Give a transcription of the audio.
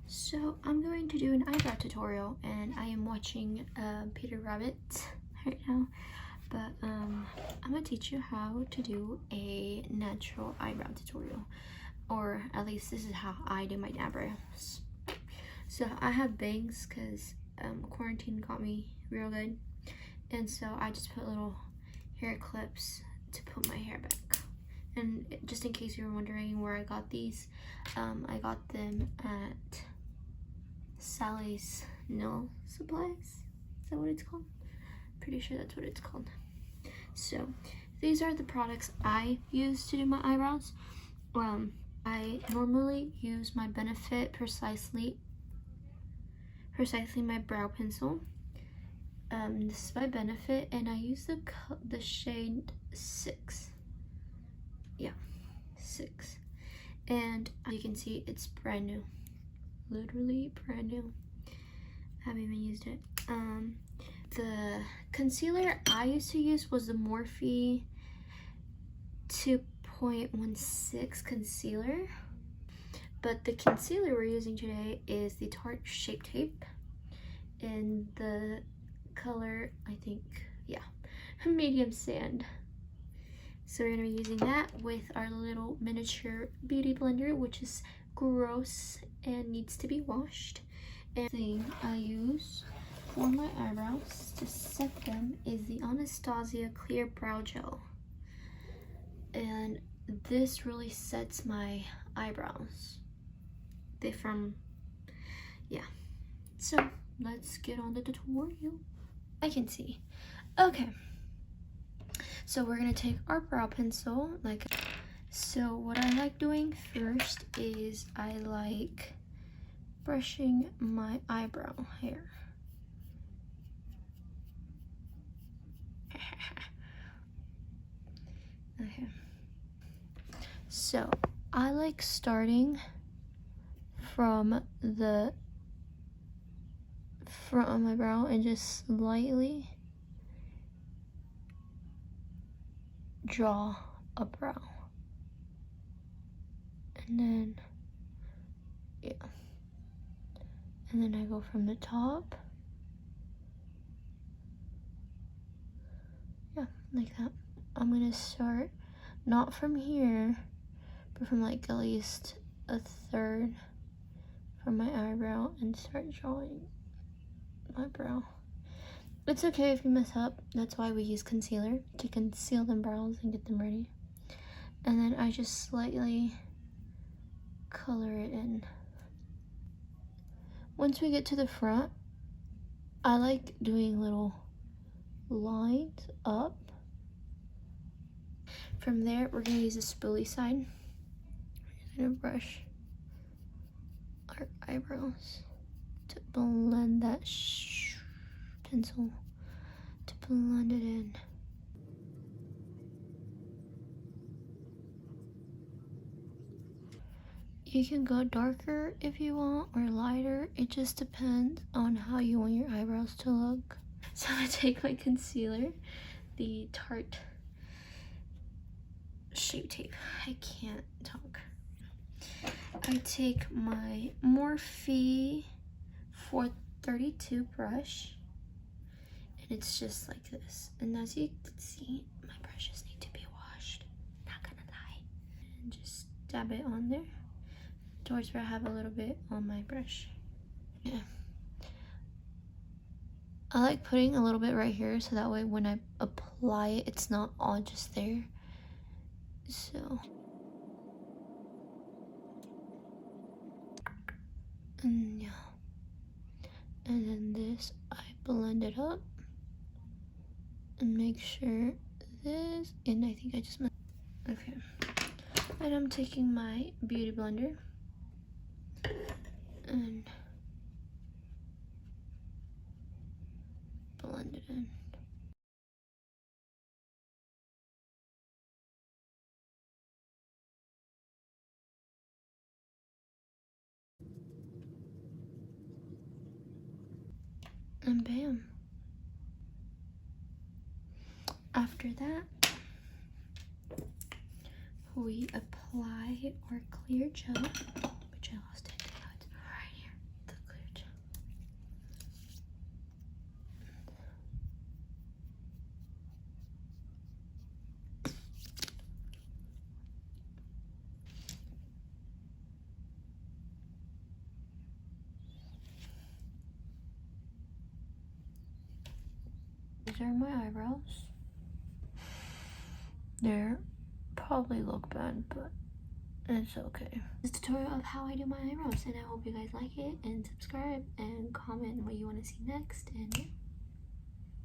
So I'm going to do an eyebrow tutorial, and I am watching Peter Rabbit right now, but I'm gonna teach you how to do a natural eyebrow tutorial, or at least this is how I do my eyebrows. So I have bangs because quarantine got me real good, and so I just put little hair clips to put my hair back. And just in case you were wondering where I got these, I got them at Sally's Nail Supplies. Is that what it's called? Pretty sure that's what it's called. So these are the products I use to do my eyebrows. I normally use my Benefit Precisely my brow pencil. This is my Benefit, and I use the shade 6. Yeah, 6. And you can see it's brand new. Literally brand new. Haven't even used it. The concealer I used to use was the Morphe 2.16 concealer, but the concealer we're using today is the Tarte Shape Tape in the color, I think, yeah, medium sand. So we're gonna be using that with our little miniature beauty blender, which is gross and needs to be washed. And the thing I use for my eyebrows to set them is the Anastasia Clear Brow Gel. And this really sets my eyebrows. Yeah. So let's get on the tutorial. I can see. Okay. So we're gonna take our brow pencil, so what I like doing first is I like brushing my eyebrow hair. Okay. So I like starting from the front of my brow and just slightly draw a brow, and then and then I go from the top, like that. I'm gonna start not from here, but from like at least a third from my eyebrow and start drawing my brow. It's okay if you mess up. That's why we use concealer, to conceal them brows and get them ready. And then I just slightly color it in. Once we get to the front, I like doing little lines up. From there, we're gonna use a spoolie side. We're gonna brush our eyebrows to blend that pencil, to blend it in. You can go darker if you want, or lighter. It just depends on how you want your eyebrows to look. So I'm gonna take my concealer, the Tarte Shape Tape. I can't talk. I take my Morphe 432 brush, and it's just like this. And as you can see, my brushes need to be washed. Not gonna lie. And just dab it on there, towards where I have a little bit on my brush. Yeah. I like putting a little bit right here, so that way when I apply it, it's not all just there. So, and yeah. And then this, I blend it up and make sure this, and I think I just messed. Okay. And I'm taking my beauty blender and blend it in. And bam. After that, we apply our clear gel, which I lost it. Now it's right here. these are my eyebrows. They're probably look bad, but it's okay. This tutorial of how I do my eyebrows, and I hope you guys like it, and subscribe and comment what you want to see next, and yeah.